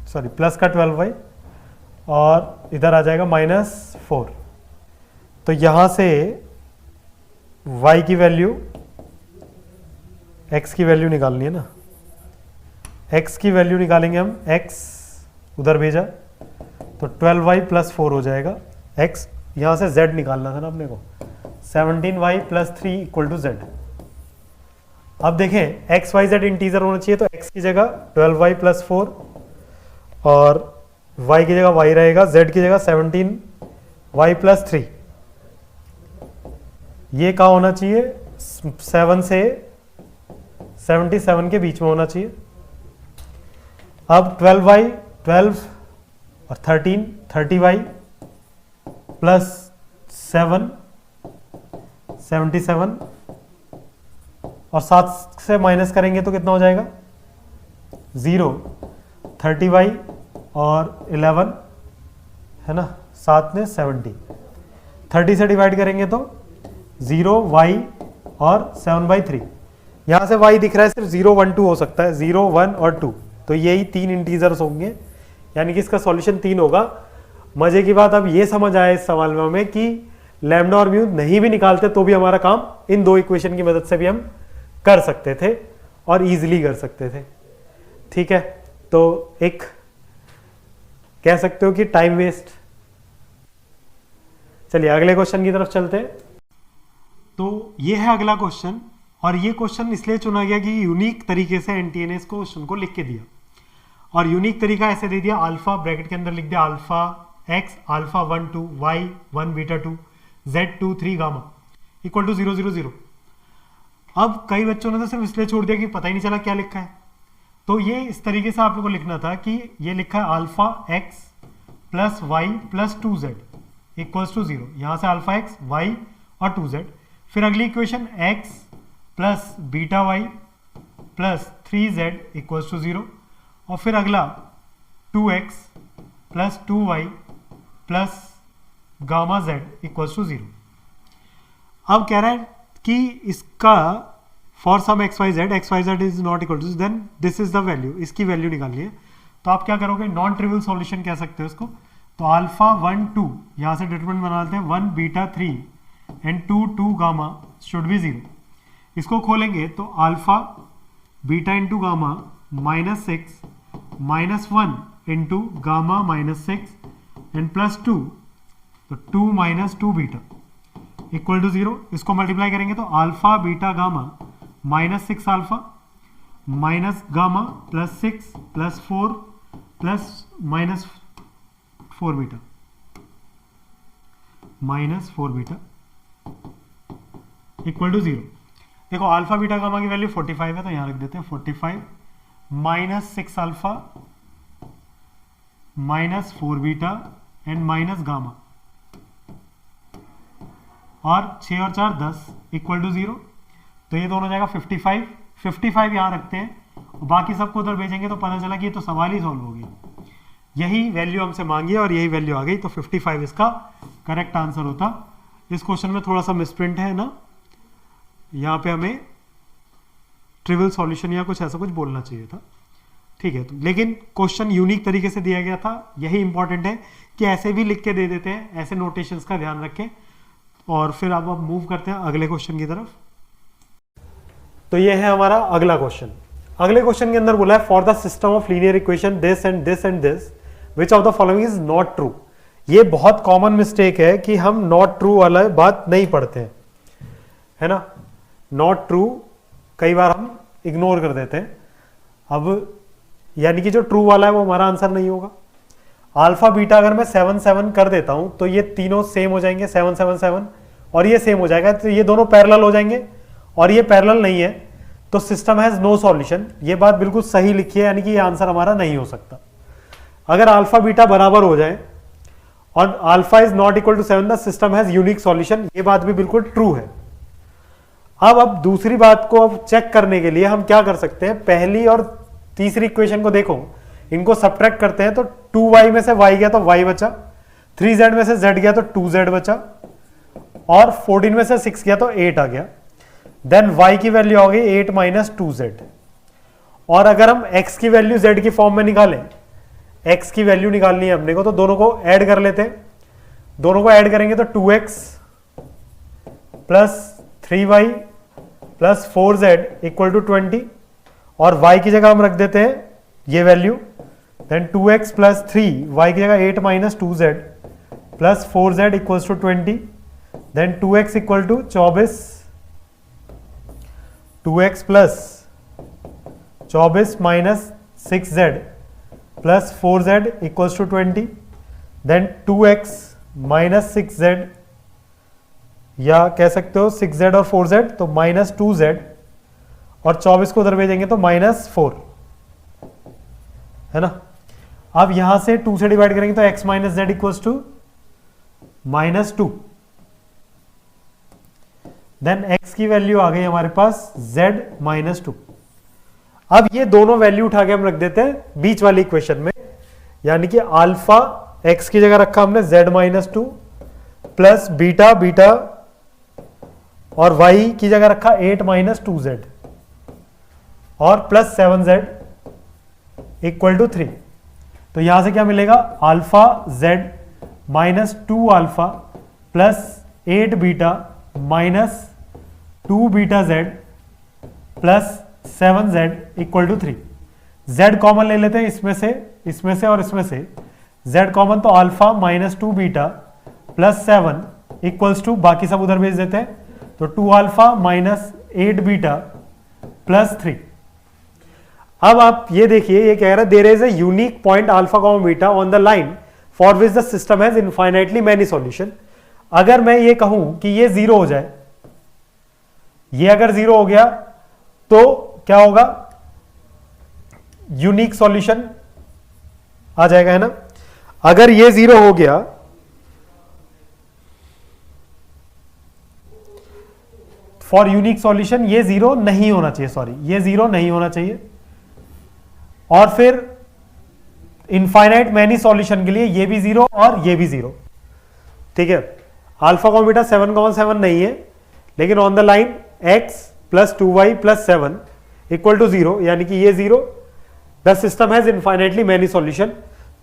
सॉरी प्लस का 12y और इधर आ जाएगा -4। तो यहाँ से y की वैल्यू, x की वैल्यू निकालनी है ना, x की वैल्यू निकालेंगे हम, x उधर भेजा तो 12y प्लस 4 हो जाएगा। x यहाँ से z निकालना था ना अपने को, 17y plus 3 equal to z। अब देखें x y z इंटीजर होना चाहिए, तो x की जगह 12y प्लस 4 और y की जगह y रहेगा, z की जगह 17y प्लस 3। ये कहाँ होना चाहिए, 7 से 77 के बीच में होना चाहिए। अब 12y 12 और 13 30y प्लस 7 77 और 7 से माइनस करेंगे तो कितना हो जाएगा 0, 30y और 11 है ना, 7 में 70, 30 से डिवाइड करेंगे तो 0 y और 7/3। यहाँ से y दिख रहा है सिर्फ 0 1 2 हो सकता है, 0 1 और 2, तो यही 3 इंटीजर्स होंगे, यानी कि इसका सॉल्यूशन 3 होगा। मजे की बात अब ये समझ आया इस सवाल में हमें कि लैम्डा और म्यू नहीं भी निकालते तो भी हमारा काम इन दो इक्वेशन की मदद से भी हम कर सकते थे और इजीली कर सकते थे। ठीक है, तो एक कह सकते हो कि टाइम वेस्ट। चलिए अगले क्वेश्चन की तरफ चलते हैं। तो ये है अगला क्वेश्चन, और ये क्वेश्चन इसलिए चुना गया कि यूनिक तरीके से एनटीए ने इस क्वेश्चन को लिख के दिया, और यूनिक तरीका ऐसे दे दिया, अल्फा ब्रैकेट के अंदर लिख दिया alpha x alpha 1 2 y 1 beta 2 z 2 3 gamma equal to 0 0 0। अब कई बच्चों ने तो सिर्फ इसलिए छोड़ दिया कि पता ही नहीं चला क्या लिखा है, तो ये इस तरीके से आप लोगों को लिखना था कि ये लिखा है alpha x plus y plus 2z equals to 0। यहाँ से अल्फा x y और 2z, फिर अगली equation x plus beta y plus 3z equals to 0, और फिर अगला 2x plus 2y plus gamma z equals to 0। अब कह रहा है कि इसका for some x Y z is not equal to, then this is the value, इसकी वैल्यू निकालनी है। तो आप क्या करोगे, नॉन ट्रिवियल सॉल्यूशन कह सकते हो इसको। तो अल्फा 1 2 यहाँ से डिटरमिनेंट बना लेते हैं, 1 beta 3 and 2 2 gamma should be 0। इसको खोलेंगे तो alpha beta into gamma -6 -1 into gamma -6 and plus 2, तो 2 माइनस 2 बीटा इक्वल टू 0। इसको मल्टीप्लाई करेंगे तो alpha beta gamma -6 alpha minus gamma plus 6 plus 4 plus -4 beta -4 beta equal to 0। देखो alpha beta gamma की value 45 है, तो यहां रख देते हैं 45 -6 alpha -4 beta and minus gamma, और 6 और 4 10 इक्वल टू 0। तो ये दोनों हो जाएगा 55 55 यहाँ रखते हैं, बाकी सबको उधर भेजेंगे तो पता चला कि ये तो सवाल ही सॉल्व हो गया। यही वैल्यू हमसे मांगी और यही वैल्यू आ गई, तो 55 इसका करेक्ट आंसर होता। इस क्वेश्चन में थोड़ा सा मिसप्रिंट है ना, यहाँ पे हमें ट्रिवियल सॉल्यूशन या कुछ ऐसा कुछ बोलना चाहिए था, ठीक है। तो लेकिन क्वेश्चन यूनिक तरीके से दिया गया था, यही इंपॉर्टेंट है कि ऐसे भी लिख के दे देते हैं, ऐसे नोटेशंस का ध्यान रखें। और फिर अब मूव करते हैं अगले क्वेश्चन की तरफ। तो ये है हमारा अगला क्वेश्चन। अगले क्वेश्चन के अंदर बोला है for the system of linear equation this and this and this which of the following is not true. ये बहुत कॉमन मिस्टेक है कि हम नॉट ट्रू वाला बात नहीं पढ़ते हैं, है ना। नॉट ट्रू कई बार हम इग्नोर कर देते हैं। अब यानी कि जो ट्रू वाला है वो हमारा आंसर नहीं होगा। अल्फा बीटा अगर मैं 7 7 कर देता हूं तो ये तीनों सेम हो जाएंगे, 7 7 7, और ये सेम हो जाएगा, तो ये दोनों पैरेलल हो जाएंगे, और ये पैरेलल नहीं है, तो सिस्टम हैज नो सॉल्यूशन। ये बात बिल्कुल सही लिखी है, यानी कि ये आंसर हमारा नहीं हो सकता। अगर अल्फा बीटा बराबर हो जाए और alpha is not equal to 7, the system has unique solution, ये बात भी बिल्कुल ट्रू है। अब दूसरी बात को अब चेक करने के लिए हम क्या कर सकते हैं, पहली और तीसरी इक्वेशन को देखो, इनको सब्ट्रैक्ट करते हैं तो 2y में से y गया तो y बचा, 3z में से z गया तो 2z बचा, और 14 में से 6 गया तो 8 आ गया। देन y की वैल्यू आ गई 8 माइनस 2z। और अगर हम x की वैल्यू z की फॉर्म में निकालें, x की वैल्यू निकालनी है अपने को, तो दोनों को ऐड कर लेते हैं। दोनों को ऐड करेंगे तो 2x plus 3y plus 4z equal to 20, और y की जगह हम रख देते हैं ये value, then 2x plus 3, y की जगह 8 minus 2z plus 4z equals to 20, then 2x equal to 24, 2x plus 24 minus 6z plus 4z equals to 20, then 2x minus 6z, या कह सकते हो 6z और 4z, तो माइनस 2z, और 24 को उधर भेजेंगे तो माइनस 4, है ना। अब यहां से 2 से डिवाइड करेंगे तो x minus z equals to minus 2, then x की वैल्यू आ गई हमारे पास z माइनस 2। अब ये दोनों वैल्यू उठा के हम रख देते हैं बीच वाली इक्वेशन में, यानी कि अल्फा x की जगह रखा हमने z minus 2 plus beta beta, और y की जगह रखा 8 माइनस 2z और प्लस 7z इक्वल टू 3। तो यहां से क्या मिलेगा, alpha z minus 2 alpha plus 8 beta minus 2 beta z plus 7z equal to 3। z common ले लेते हैं इसमें से और इसमें से, z कॉमन तो alpha minus 2 beta plus 7 equals to, बाकी सब उधर भेज देते हैं, तो 2 अल्फा माइनस 8 बीटा प्लस 3। अब आप ये देखिए, ये कह रहा है there is a unique point alpha comma beta on the line for which the system has infinitely many solution. अगर मैं ये कहूं कि ये 0 हो जाए, ये अगर 0 हो गया तो क्या होगा, यूनिक सॉल्यूशन आ जाएगा, है ना। अगर ये 0 हो गया फॉर यूनिक सॉल्यूशन, ये 0 नहीं होना चाहिए, सॉरी ये 0 नहीं होना चाहिए। और फिर इनफाइनाइट मैनी सॉल्यूशन के लिए ये भी 0 और ये भी 0, ठीक है। अल्फा कॉमा बीटा 7,7 नहीं है, लेकिन on the line x plus 2y plus 7 equal to 0, यानी कि ये 0, the system has infinitely many solution.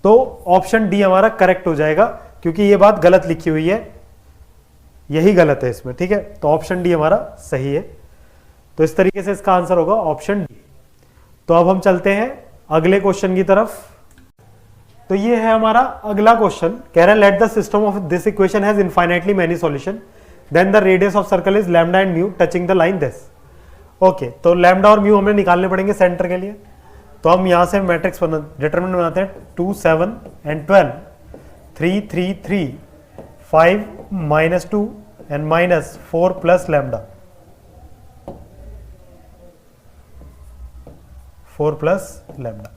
तो ऑप्शन डी हमारा करेक्ट हो जाएगा, क्योंकि ये बात गलत लिखी हुई है, यही गलत है इसमें, ठीक है। तो ऑप्शन डी हमारा सही है। तो इस तरीके से इसका आंसर होगा ऑप्शन डी। तो अब हम चलते हैं अगले क्वेश्चन की तरफ। तो ये है हमारा अगला क्वेश्चन, कह रहा है let the system of this equation has infinitely many solution, then the radius of circle is lambda and mu touching the line this. Okay, तो लैम्डा और म्यू हमें निकालने पड़ेंगे सेंटर के लिए। तो हम यहां से मैट्रिक्स डिटरमिनेंट बनाते हैं, 2 7 and 12, 3 3 3 5 minus 2 and minus 4 plus lambda, 4 plus lambda,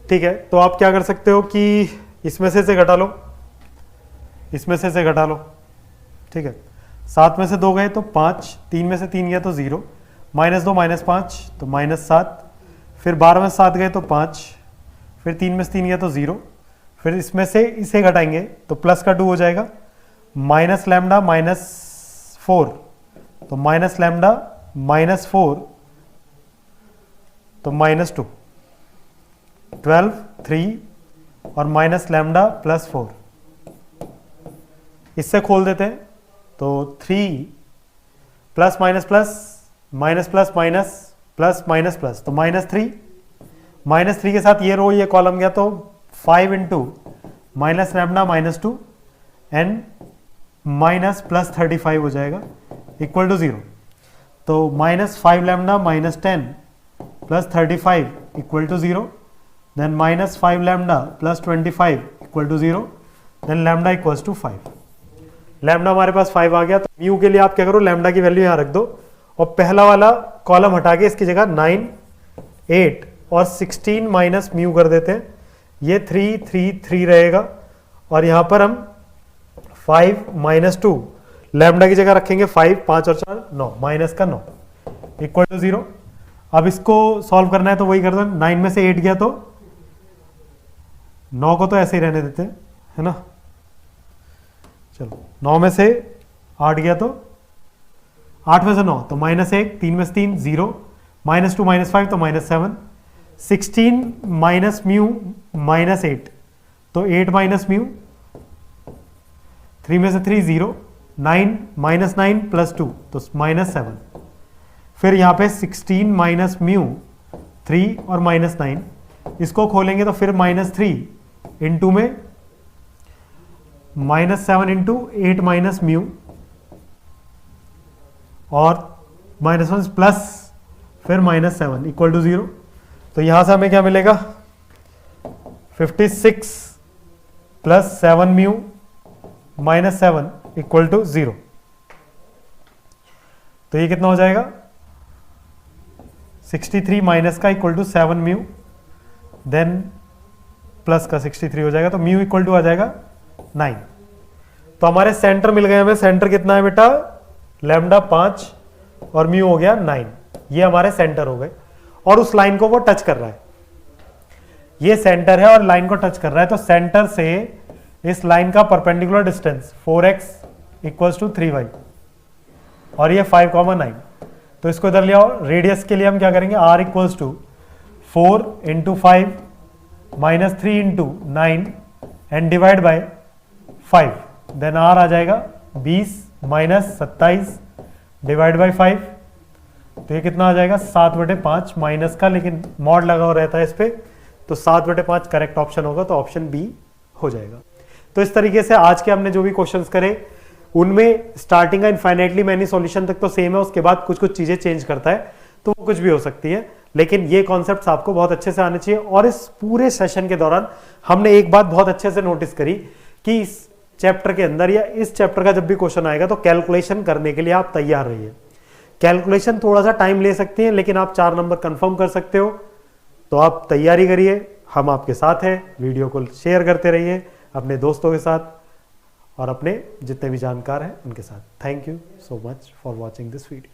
ठीक है। तो आप क्या कर सकते हो कि इसमें से घटा लो, इसमें से घटा लो, ठीक है। 7 में से 2 गए तो 5, 3 में से 3 गया तो 0, -2 -5 तो -7, फिर 12 में 7 गए तो 5, फिर 3 में से 3 गया तो 0, फिर इसमें से इसे घटाएंगे तो प्लस का 2 हो जाएगा, माइनस लैम्डा -4 तो माइनस लैम्डा -4 तो -2, 12 3 और माइनस लैम्डा +4, इससे खोल देते हैं तो 3 plus minus plus minus plus minus plus minus plus तो -3 के साथ ये रो ये कॉलम गया तो 5 into minus lambda -2 and minus +35 हो जाएगा इक्वल टू 0। तो -5 lambda -10 +35 equal to 0, then -5 lambda +25 equal to 0, then lambda equals to 5। Lambda हमारे पास 5 आ गया, तो म्यू के लिए आप क्या करो, लैम्डा की वैल्यू यहाँ रख दो और पहला वाला कॉलम हटा के इसकी जगह 9 8 और 16 माइनस म्यू कर देते हैं, ये 3 3 3 रहेगा और यहाँ पर हम 5 -2 लैम्डा की जगह रखेंगे 5 5 और 4 9 माइनस का 9 इक्वल टू 0। अब इसको सॉल्व करना है तो वही कर दो, 9 में से 8 गया तो 9 को तो ऐसे ही रहने देते हैं, है ना। चलो 9 में से 8 गया तो 8 में से 9 तो -1, 3 में से 3 0, -2 -5 तो -7, 16 माइनस म्यू -8 तो 8 माइनस म्यू, 3 में से 3 0, 9 -9 +2 तो -7, फिर यहाँ पे 16 माइनस म्यू 3 और -9, इसको खोलेंगे तो फिर -3 इंटू में -7 इंटू 8 माइनस म्यू और -1 प्लस फिर -7 इक्वल टू 0। तो यहां से हमें क्या मिलेगा, 56 प्लस 7 म्यू -7 इक्वल टू 0। तो ये कितना हो जाएगा, 63 माइनस का equal to 7 mu then plus का 63 हो जाएगा, तो म्यू इक्वल टू आ जाएगा 9। तो हमारे सेंटर मिल गए हमें, सेंटर कितना है बेटा, लैम्डा 5 और म्यू हो गया 9, ये हमारे सेंटर हो गए और उस लाइन को वो टच कर रहा है, ये सेंटर है और लाइन को टच कर रहा है, तो सेंटर से इस लाइन का perpendicular distance 4x equals to 3y और ये 5,9, तो इसको इधर ले आओ। रेडियस के लिए हम क्या करेंगे, r equals to 4 into 5 -3 into 9 and divide by 5, then r आ जाएगा 20 माइनस 27 डिवाइड बाय 5, तो ये कितना आ जाएगा 7/5 माइनस का, लेकिन मॉड लगा हुआ रहता है इस पे, तो 7/5 करेक्ट ऑप्शन होगा, तो ऑप्शन बी हो जाएगा। तो इस तरीके से आज के हमने जो भी क्वेश्चंस करे उनमें स्टार्टिंग का इनफाइनाइटली मैनी सॉल्यूशन तक तो सेम है, उसके बाद कुछ कुछ चीजें चेंज करता है, तो वो कुछ भी हो सकती है, लेकिन ये कॉन्सेप्ट्स आपको बहुत अच्छे से आने चाहिए। और इस पूरे सेशन के दौरान हमने एक बात बहुत अच्छे से नोटिस करी कि इस चैप्टर के अंदर या इस चैप्टर का जब भी क्वेश्चन आएगा तो कैलकुलेशन करने के लिए आप तैयार रहिए। कैलकुलेशन थोड़ा सा टाइम ले सकती है, लेकिन आप 4 नंबर कंफर्म कर सकते हो, तो आप तैयारी करिए, हम आपके साथ हैं। वीडियो को शेयर करते रहिए अपने दोस्तों के साथ और अपने जितने भी जानकार हैं उनके साथ। Thank you so much for watching this video.